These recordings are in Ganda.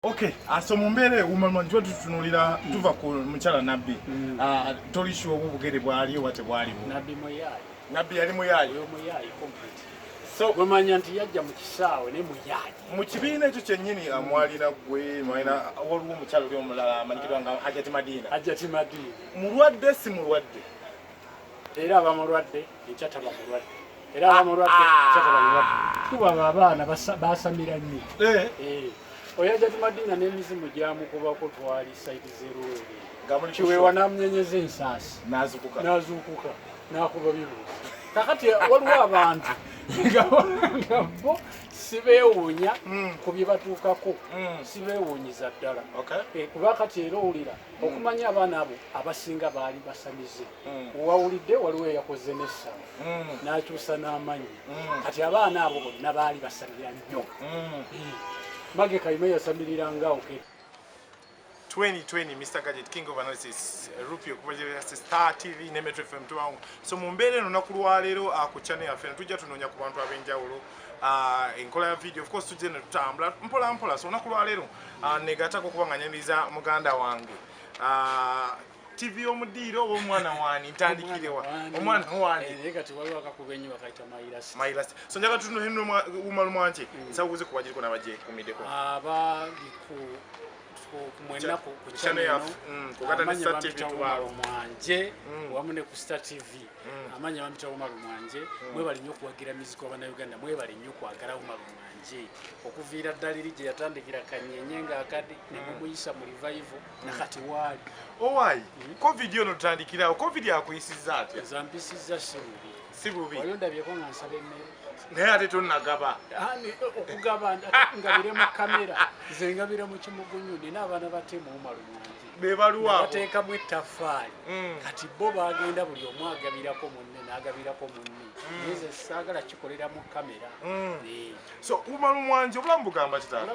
Okay, so mumbere umalmanji wetu tunulira tuva ku mchala Nabbi. Tolisho obugere bwali wate bwali bo. Nabbi muyayi. Nabbi yali muyayi. Yo muyayi complete. So gwemanya nti yajja mu kisaawe ne muyayi. Mu kibiina ekyo kyennyini amwalira gwe mwina waliwo omukyalo oli omulala amanyikirwa nga Hajjati Madina. Hajjati Madina. Mulwadde si mulwadde. Era abamulwadde ekyataba mulwadde. Era abamulwadde ekyataba mulwadde. Kuba abaana basamira nnyo. Hajjati Madina n'emizimu gyamukubako twali sayiti zeruwere. Kiweewa n'amunyenyeza ensaasi. N'azuukuka. N'akuba bibuuzi. Kakati waliwo abantu nga bo sibeewuunya ku bye batuukako. Sibeewuunyiza ddala. Kuba kati era owulira okumanya abaana abo abasinga baali basamize. Wawulidde waliwo eyakoze n'essaala. N'akyusa n'amanyi. Kati abaana abo bonna baali basamira nnyo. Mage Kayima yasamirira ngao ke 2020 Mr. Gadget King of Analysis Rupio kubaje Star TV ne Metro FM tuwangu. So mumbere no nakulwa lero ku channel ya FM tujja tunonya ku bantu abenjawulo enkola ya video of course tujje ne tutambula mpola so nakulwa lero negata ko kubanganyiriza muganda wange TV omudiro omwana wani ntandikirewa omwana wani kati waliwo akakubenyi wakaita Mailasi so njaga tuno hino umalu mwanje nsawuze kubaje ko nabaje kumideko kumwena ku channel ya kugata ne Star TV tuwalo mwanje wamune ku Star TV amanya bamita umalu mwanje mwe bali nnyo kuwagira miziko abana Uganda mwe bali nnyo kwagala umalu mwanje okuviira daliri gye yatandikira kanyenyenga akadi ne mumuyisa mu revival nakati wali owai covid yono tutandikirawo covid yakuyisiza ate zampisiza sibubi wayondabyeko nga nsaba emmere naye ate tonnagaba okugaba ngabire mu kamera nze ngabire mu kimugunyu nina abaana batemu umalu mwanje bebaluwa bateekamu ettaffaali kati bo bagenda buli omu agabirako munne n'agabirako munne nze saagala kikolera mu kamera so umalu mwanje obulamu bugamba kitala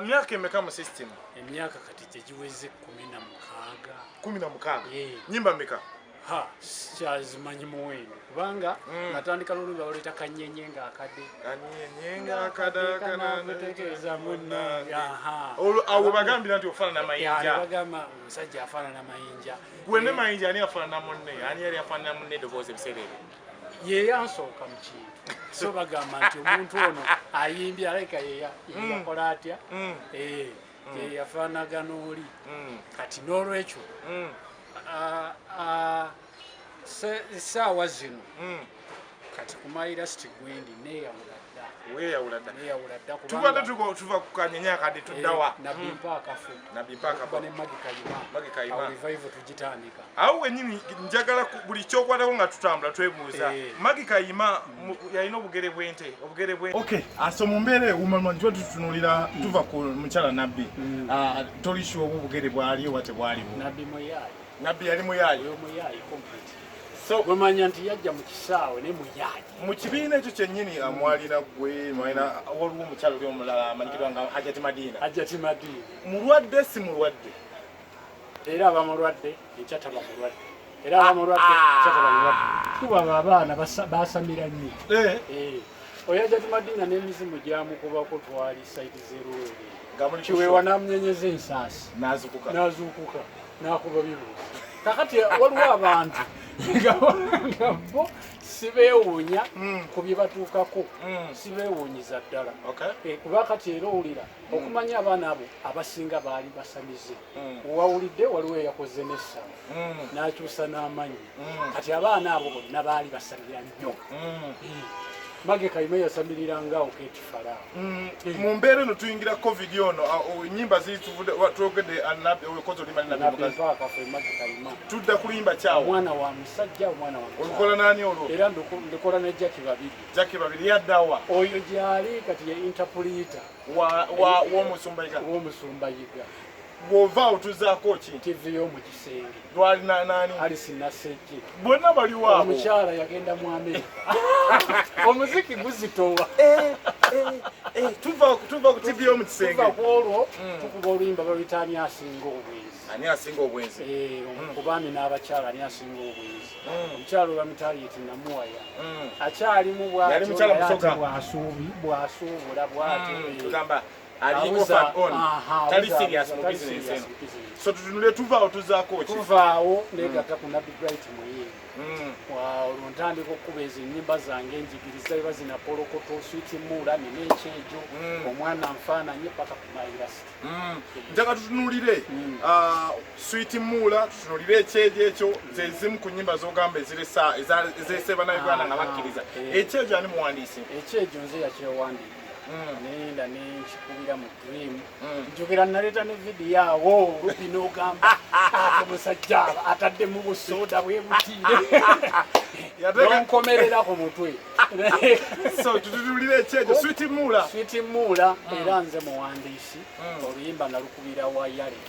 myaka emeka mu system emyaka kati tegiweze 16 nyimba meka kyazimanyi muwendo kubanga natandika lulumbi baleta kanyenyenga akade munne awo bagambira nti ofaanana mayinja bagamba omusajja afaanana mayinja gwene mayinja ani afaanana munne ani yali afaanana munne eddoboozi ebiseera ebyo ye yansooka mu kintu so bagamba nti omuntu ono ayimbye aleka yeyakola atya yafaanagana oli kati n'olwekyo essaawa zino kati ku Mailasi gwendi weeyawula dda tubadde tuva ku kanyenya akadde tuddawa nabimpa akafu ne Mage Kayima revival tugitandika awo wennyini njagala buli kyokwatako nga tutambula twebuuza Mage Kayima yalina obugere bwente okay so mumbere umalmanji wetu tunulira tuva ku mukyala Nabbi tolisho obugere bwali wate bwali bo Nabbi yali muyayi complete. So gwemanya nti yajja mu kisaawe ne muyayi mu kibiina ekyo kyennyini amwalira gwe mwina waliwo omukyalo oli omulala amanyikirwa nga Hajjati Madina. Mulwadde si mulwadde. Era abamulwadde ekyataba mulwadde. Era abamulwadde ekyataba mulwadde. Kuba abaana basamira nnyo. Hajjati Madina n'emizimu gyamukubako twali sayiti zeruwere. Kiweewa n'amunyenyeza ensaasi. N'azuukuka. N'akuba bibuuzi. Kakati waliwo abantu nga bo sibeewuunya ku bye batuukako. Sibeewuunyiza ddala. Kuba kati era owulira okumanya abaana abo abasinga baali basamize. Wawulidde waliwo eyakoze n'essaala. N'akyusa n'amanyi. Kati abaana abo bonna baali basamira nnyo. Mage Kayima yasamirira ngao ketifala mu mbeera eno tuyingira covid ono nyimba zituvudde twogedde Nabbi okozo limali Nabbi mpaka fe Mage Kayima tudda kulimba kyawo mwana wa musajja omwana wa olukola nani olwo era ndokola ne Jackie babiri yaddawa oyo gyali kati ye interpreter w'omusumbayiga bw'ova otuzaako ki TV y'omu kisenge lwali nani Alice Nasejje bonna bali waabo omukyala yagenda mu Amerika omuziki guzitowa tuva ku TV y'omu kisenge tuva kwolwo tukuba oluyimba baluyita ani asinga obwenzi ku baami n'abakyala ani asinga obwenzi omukyala olwamutaliiti namuwaya akyalimu bw'asuubula bw'atyo ali off and on tali serious mu business eno so tutunule tuvaawo tuzaako ki tuvaawo negata ku Nabi Bright Muyingo ntandika okuba ezo ennyimba zange enjigiriza iba zina polokoto switi mula nenekyejo omwana nfaananye paka ku mayirasi njaga tutunulire switi mula tutunulire ekyejo ekyo zezimu ku nnyimba zogamba ezirese bannayuganda nga bakkiriza ekyejo ani muwandiisi ekyejo nze yakyewandiika nenda nenkikubira mu dream njogera naleeta ne vidiyo awo olupi n'ogamba omusajja atadde mu busoda bwe butiire nonkomerera ku mutwe so tutulire ekyejo switi mula era nze muwandiisi oluyimba nalukubira wa yale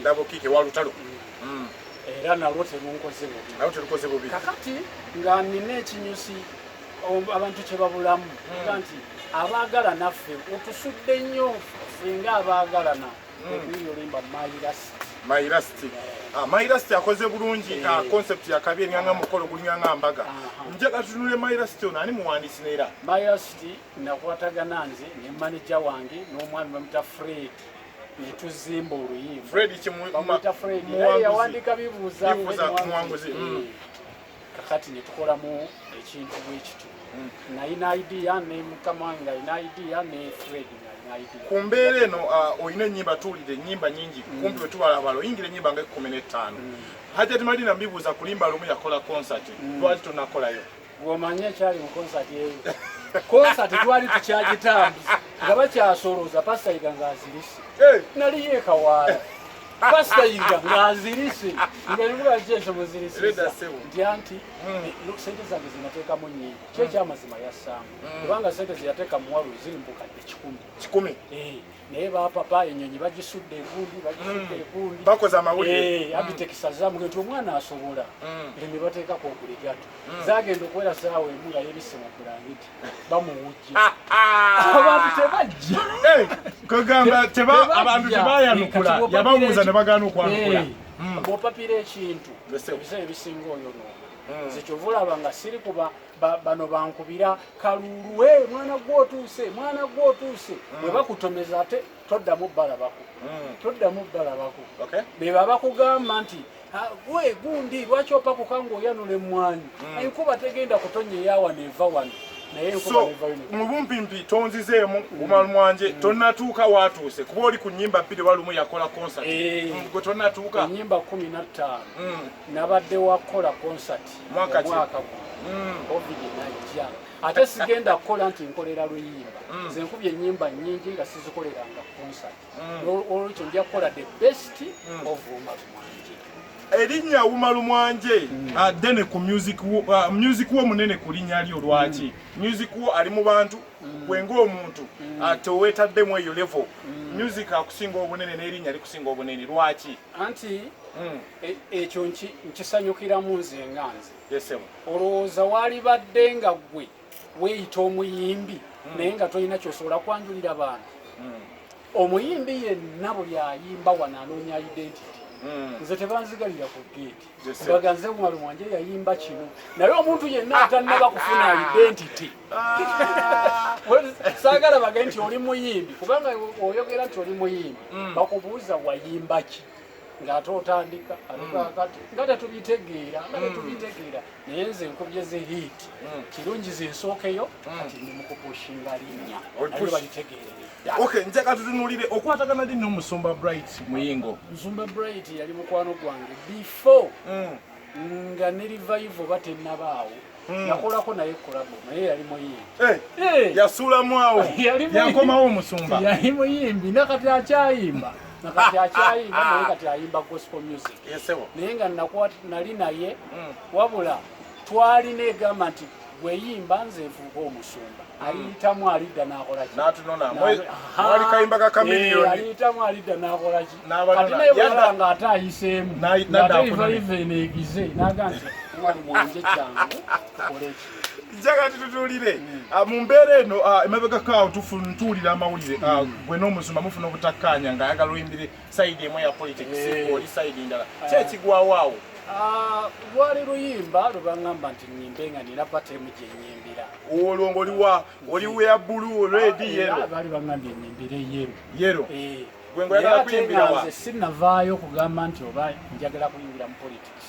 double kick walutalo era nalwo telunkoze bubi kakati nga nina ekinyusi abantu kyebabulamu nti abaagala naffe otusudde nnyo fenga abaagalana okuyolimba Mairasti akoze bulungi concept ya kabi enyanga mukolo gunyanga mbaga njaga tunule Mairasti ono ani muwandiisi neera Mairasti nakwatagana nze ne manager wange n'omwami bamuta Fred netuzimba oluyimba Fred kimu Fred yawandika bibuuza muwanguzi kakati netukolamu ekintu bwekito nalina idea ne mukama wange alina idea ne Fred alina idea ku mbeera eno olina ennyimba tuwulire ennyimba nyingi kumpi bwe tubalabala oyingira ennyimba nga 15 Hajati Madina mbibuuza kulimba lumu yakola concert lwaki tonakolayo bw'omanye ekyali mu concert eyo concert twali tukyagitambuza nga bakyasolooza pasitayiga ng'azirise nali yeekawaala pasitayiga ng'azirise nga nimuga kyekyo muzirisiza nti anti sente zange zinateekamu nnyingi kyekyamazima yassaamu kubanga sente zeyateeka muwalu ziri mu bukadde 10 naye bapapa enyonyi bagisudde egundi bakoze amawulire abitekisazaamu nti omwana asobola ne bateekako okuligato zagenda okuwera saawa emu nga yebisse mu bulangiti bamuwujja abantu tebajja kagamba abantu tebayanukula yababuuza ne bagaana okwanukula bw'opapira ekintu ebiseera ebisinga oyonoona nze kyova olaba nga siri kuba bano bankubira kalulu mwana gwotuuse bwe bakutomeza ate toddamu balabako beba bakugamba nti gwe gundi lwaki opakuka ng'oyanula emmwanyi enkuba tegenda kutonya eyaawa neva wano so mu bumpimpi tonzizeemu gumalumwanje tonnatuuka watuuse kuba oli ku nnyimba 2 walumu yakola concert gwe tonnatuuka ennyimba 15 nabadde wakola concert mwaka covid najja ate sigenda kukola nti nkolera luyimba nze nkubye ennyimba nnyingi nga sizikoleranga concert olwekyo nja kukola the best of Wumalumwanje erinnya Wumalumwanje dene ku music wo munene ku linnya lyo lwaki music wo ali mu bantu bwenga omuntu tewetaddemu eyo level music akusinga obunene n'erinnya likusinga obunene lwaki anti ekyo nkisanyukiramu nze nga nze olowooza waali badde nga gwe weeyita omuyimbi naye nga tolina kyosobola kwanjulira abantu omuyimbi yenna buli ayimba wano anoonya identity nze tebanzigalira ku geeti baga nze Wumalumwanje yayimba kino naye omuntu yenna atannaba kufuna identity saagala bage nti oli muyimbi kubanga oyogera nti oli muyimbi bakubuuza wayimba ki ng'ate otandika nga tetubitegeera naye nze nkubye ze hit kirungi zinsookeyo kati ndi mukupushinga linnya naye balitegeerere okay njaka tutunulire okwatagana ddi n'Omusumba Bright Muyingo Musumba Bright yali mukwano gwange before nga ne revival batennabaawo nakolako naye kolabo naye yali muyimbi yasuulamu awo yakomawo Omusumba yali muyimbi nakati akyayimba naye kati ayimba gospel music naye nga nali naye wabula twalina egamba nti bweyimba nze nfuuka Omusumba aliyitamu alidda n'akolaki aliyitamu alidda n'akolaki ate naye bwalaba ng'ate ayiseemu ng'ate iva eneegize n'aga nti Wumalumwanje kyangu tukole ki njaga tutuulire mu mbeera eno emabegako awo tutuulira amawulire gwe n'Omusumba mufuna obutakkaanya ng'ayagala oyimbire sayidi emu ya politics oli sayidi ndala kyekigwawo awo lwali luyimba lubangamba nti nyimbe nga nina batemu gye nyimbira olwo oli ya blue red yellow baali bangambye nyimbire yellow gwengo yagala kuyimbira wa sinnavaayo okugamba nti oba njagala kuyimbira mu politics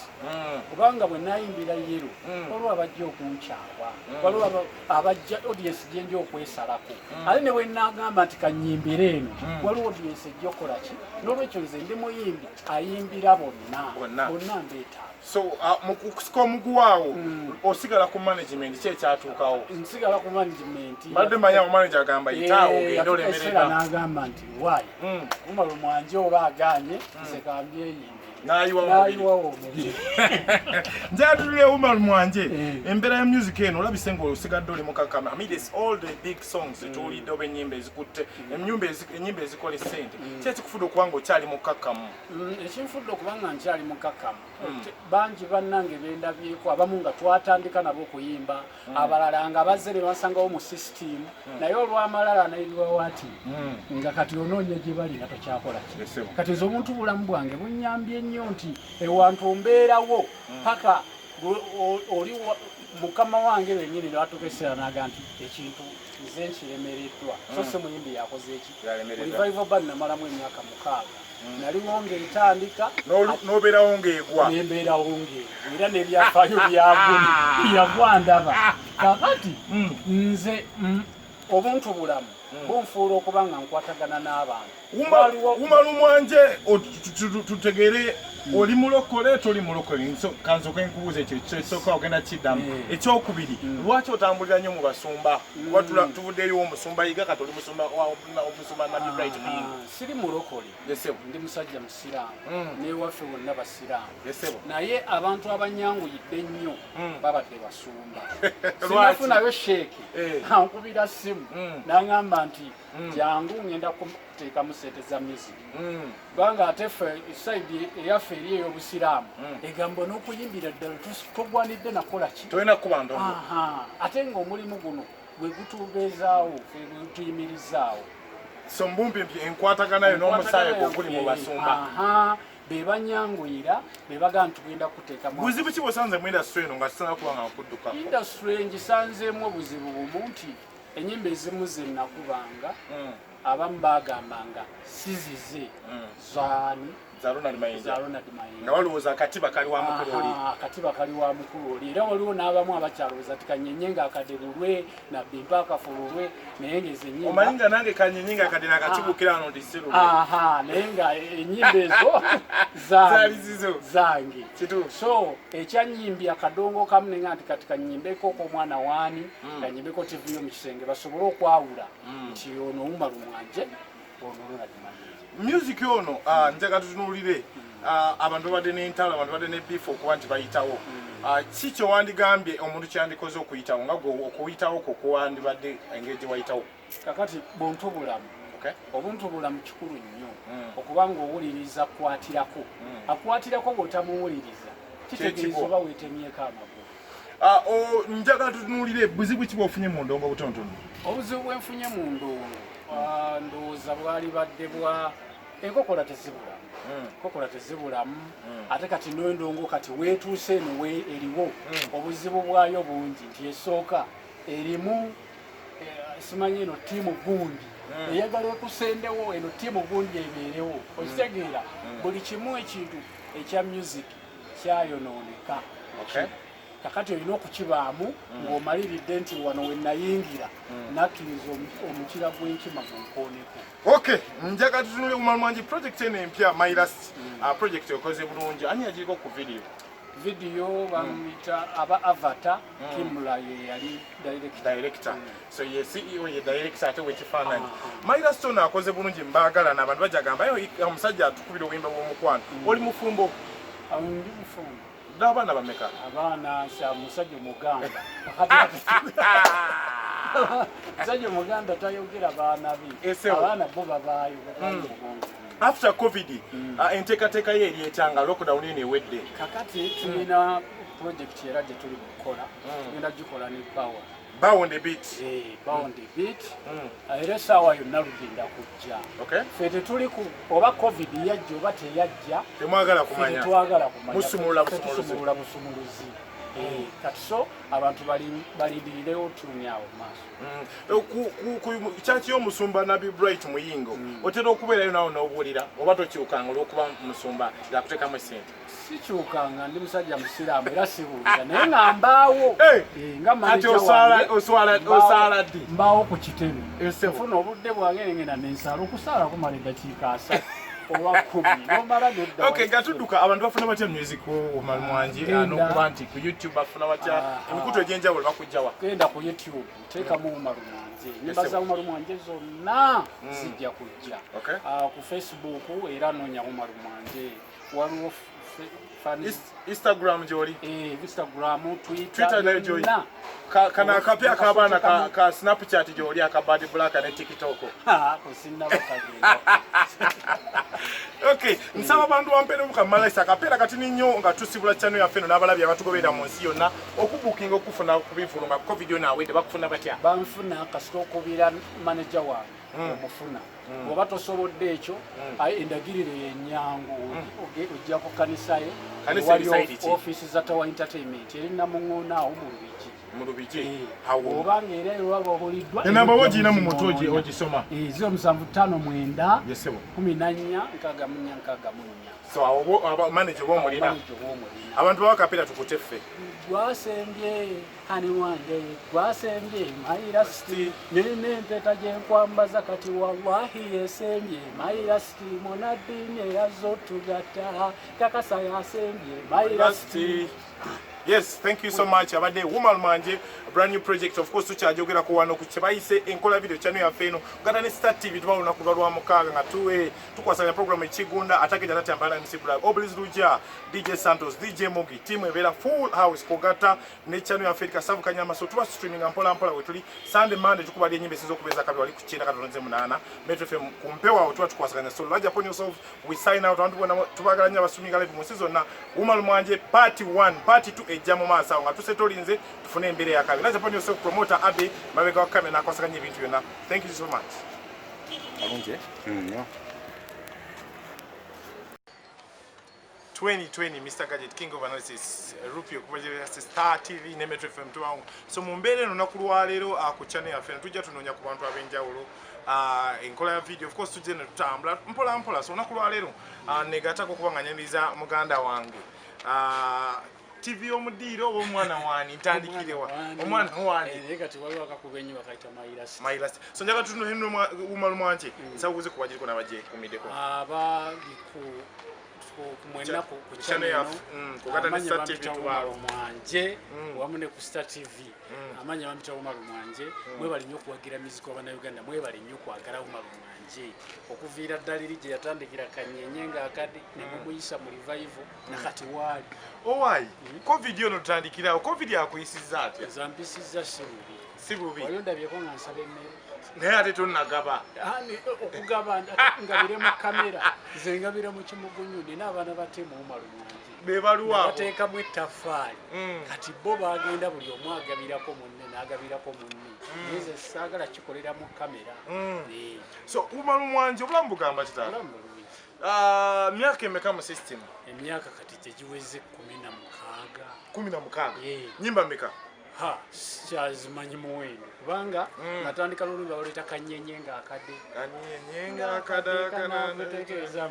kubanga bwe nayimbira yero waliwo abajja okunkyawa waliwo abajja audience gyenja okwesalako ate ne bwe nagamba nti kanyimbire eno waliwo audience ejja okukola ki n'olwekyo nze ndi muyimbi ayimbira bonna mbeetaaga so mu kusika omuguwaawo osigala ku management ki ekyatuukawo nsigala ku management badde manya omanager agamba yitaawo ogenda olemerera n'agamba nti waayi kumala omwanje oba aganye nze kambyeyimbi nayiwawo omubiri njatulire Umar Mwanje embeera ya music eno olabise ng'osigadde oli mukakama amidst all the big songs tuwulidde oba ennyimba ezikutte ennyimba ezikola essente ki ekikufudde okuba nga okyali mukakamu ekinfudde okuba nga nkyali mukakamu bangi bannange bendabyeko abamu nga twatandika nabo okuyimba abalala nga bazze ne basangawo mu system naye olw'amalala nairiwawati nga kati onoonya gye bali nga tokyakola ki kati nze omuntu bulamu bwange bunnyambye nnyo nti ewantu mbeerawo paka oli mukama wange bennyini newatukeseera naga nti ekintu nze nkiremereddwa so se muyimbi yakoze eki revival band namalamu emyaka 6 naliwo ng'etandika n'obeerawo ng'egwa nembeerawo ng'egwa era n'ebyafaayo byagwa ndaba kakati nze obuntu bulamu bunfuula okuba nga nkwatagana n'abantu Umar Mwanje tutegere oli mulokole toli mulokole kanzo kenkubuuza ekyo ekisooka ogenda kiddamu ekyokubiri lwaki otambulira nnyo mu basumba watula tuvudde eriwo omusumba yiga kati oli musumba Nabi Bright siri mulokole ndi musajja musiraamu newaffe wonna basiraamu naye abantu abanyanguyidde nnyo babadde basumba sinafunayo sheeki ankubira simu n'aŋŋamba nti jangu ngenda kuteekamu sente za music kubanga ate ffe saidi eyaffe eri ey'obusiraamu egamba n'okuyimbira ddala togwanidde nakola ki tolina kuba ndongo ate ng'omulimu guno bwe gutubeezaawo bwe tuyimirizaawo so mbumpimpi enkwataganayo n'omusaayi oguli mu basumba be banyanguyira be bagamba tugenda kuteekamu buzibu ki bw'osanze mu industry eno nga kisana kuba nga nkudduka industry ngisanzeemu obuzibu bumu nti enyimba ezimu ze nakubanga abamu bagambanga sizize zaani za Ronald Mayinja nga walowooza akatiba kali wa mukulu oli akatiba kali wa mukulu oli era waliwo n'abamu abakyalowooza ti kanyenye nga akadebulwe nabbi mpa akafululwe naye ng'ezo ennyimba omanyi nga nange kanyenye nga akade nakatibukira wano nti sirulwe naye nga ennyimba ezo zange so ekyanyimbye akadongo kamu ne nga nti kati kanyimbeko omwana waani kanyimbeko TV yo mu kisenge basobole okwawula nti ono Umar Mwanje ono Ronald Mayinja music ono njaga tutunulire abantu badde n'entalo abantu badde ne beef okuba nti bayitawo ki kyowandigambye omuntu kyandikoze okuyitawo nga gwe okuyitawo kokuwandibadde engeri gye wayitawo kakati buntu bulamu obuntu bulamu kikulu nnyo okuba nga owuliriza akwatirako akwatirako bw'otamuwuliriza kitegeeza oba weetemyeko amagulu njaga tutunulire buzibu ki bw'ofunye mu ndongo butonotono obuzibu bwenfunye mu ndongo ndowooza bwali badde bwa enkokola tezibulamu ate kati n'endongo kati weetuuse eno eriwo obuzibu bwayo bungi nti esooka erimu simanyi eno ttiimu gundi eyagala ekusendewo eno ttiimu gundi ebeerewo okitegeera buli kimu ekintu ekya music kyayonooneka kakati olina okukibaamu ng'omaliridde nti wano we nayingira nakkiriza omukira gw'enkima gunkooneko njaga tutunule Umar Mwanje project eno empya Myras project okoze bulungi ani yagiriko ku video bamuyita aba Avatar Kimula ye yali director so ye CEO ye director ate wekifaananyi Myras ono akoze bulungi mbaagala n'abantu bajagamba omusajja atukubira obuyimba bw'omukwano oli mufumbo ndi mufumbo n'abaana bameka abaana musajja Muganda musajja Muganda tayogera baana be abaana bo babaayo after covid enteekateeka ye eri etyanga lockdown eno ewedde kakati tulina project era gye tuli kukola tugenda gikola ne power Bound a bit. Bound a bit. Era sawa yonna lugenda kujja. Ffe tetuli ku oba covid yajja oba teyajja. Temwagala kumanya. Twagala kumanya. Musumulula busumuluzi. Kati so abantu balindirirewo tunyaawo maaso. Ku kyaki y'omusumba Nabi Bright Muyingo otera okubeerayo nawo n'obuwulira oba tokyukanga olw'okuba musumba yakuteekamu essente? Sikyukanga ndi musajja musiraamu era sibuulira naye nga mbaawo nga ati osaala ddi? Mbaawo ku kitebe nfuna obudde bwange ngenda nensaala okusaala kumala eddakiika 3 oba 10 nomala nedda. Nga tudduka abantu bafuna batya music Omar Mwanje n'okuba nti ku YouTube bafuna batya emikutu egy'enjawulo bakujja wa? Genda ku YouTube teekamu Omar Mwanje nyimba za Omar Mwanje zonna zijja kujja. Ku Facebook era noonya Omar Mwanje waliwo Instagram gy'oli? Instagram, Twitter nayo gy'oli? Kana akapya ak'abaana ka Snapchat gy'oli aka Bad Black ne TikTok? Kusinnaba kagenda. Nsaba abantu bampeera obukamalaisa akapeera katini nnyo nga tusibula channel yaffe eno n'abalabi abatugoberera mu nsi yonna okubukinga okufuna ku bifulumba covid yo naawedde bakufuna batya? Banfuna kasita okubira manager wange omufuna bw'oba tosobodde ekyo endagiriro y'ennyangu ojja ku kanisa ye wali ofiisi za Tower Entertainment eri Namuŋŋoona awo mu Lubigi oba ng'era ewaba obuliddwa enamba wogirina mu mutwe ogisoma 0759 14 64. Manager w'omulina abantu bawakapeera tukuteffe gwasembye hani wange gwasembye mayirasiti n'empeta gyenkwambaza kati wallahi yesembye mayirasiti monadini eyazotugata kakasa yasembye mayirasiti. Yes, thank you so much. Abadde Omar Mwanje, a brand new project. Of course, tukyajogera ku wano ku kyebayise enkola video channel yaffe eno gata ne Star TV tuba olunaku lwa mukaaga nga tukwasanya program ekigunda atage jana tambala MC Brad Oblis Luja DJ Santos DJ Mogi team ebera full house kogata ne channel yaffe Kasavu Kanyama so tuba streaming mpola wetuli Sunday Monday tukubali enyimbe sizo kubeza kabi wali kuchenda katonze munana Metro FM kumpewa tuba tukwasanya so laja upon yourself we sign out abantu bona tubagalanya basuminga live mu season na Omar Mwanje part 1 part 2 ejjamu maasawo nga tusetolinze tufune embere yakabi laja upon yourself promoter Abe mabega wa kamera nakwasaganya ebintu byonna. Thank you so much. Alungi? 2020 Mr. Gadget King of Analysis Rupio kubaje Star TV ne Metro FM tuwangu so mumbere lunaku lwa leero ku channel yaffe tujja tunoonya ku bantu abenjawulo enkola ya video of course tujje ne tutambula mpola so lunaku lwa leero negatako kubanganyiriza muganda wange TV omudiiro oba omwana wani ntandikirewa omwana wani kati waliwo akakubenyi bakaita Mairasi so njaga tuno hino Omar Mwanje nsabuze kubajiriko nabaje kumideko kumwena ku channel ya kugata ne Star TV Omar Mwanje wamune ku Star TV amanya bamita Omar Mwanje mwe bali nnyo kuwagira muziki w'abana Uganda mwe bali nnyo kwagala Omar Mwanje okuviira daliri gye yatandikira kanyenye nga akadi ne mumuyisa mu revival nakati wali owai covid yo notandikirawo covid yakuyisiza atya zampisiza sibubi wayondabyeko nga nsaba emmere naye ate tonnagaba okugaba ngabire mu kamera nze ngabira mu kimugunyu nina abaana batemu Omar Mwanje bebaluwa bateekamu ettaffaali kati bo bagenda buli omu agabirako munne n'agabirako munne nze saagala kikolera mu kamera so Omar Mwanje obulamu bugamba kitala myaka emeka mu system? Emyaka kati tegiweze 16 nyimba meka? Kyazimanyi muwendo kubanga natandika lulumbi baleta kanyenye nga akade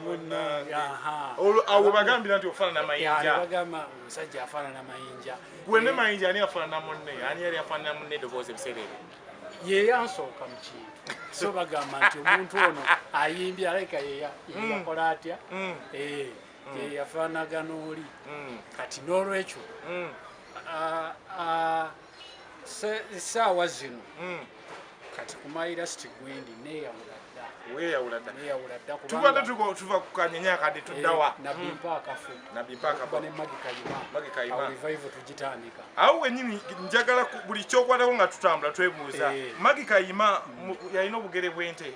munne awo bagambira nti ofaanana mayinja bagamba omusajja afaanana mayinja gwene mayinja ani afaanana munne ani yali afaanana munne eddoboozi ebiseera ebyo ye yansooka mu kintu so bagamba nti omuntu ono ayimbye aleka yeyakola atya yafaanaga n'oli kati n'olwekyo essaawa zino kati ku Mairasi gwendi weeyawula dda tubadde tuva ku kanyenye akadde tuddawa nabimpa akafu ne Magi Kayima revival tugitandika awo wennyini njagala buli kyokwatako nga tutambula twebuuza Magi Kayima yalina obugere bw'ente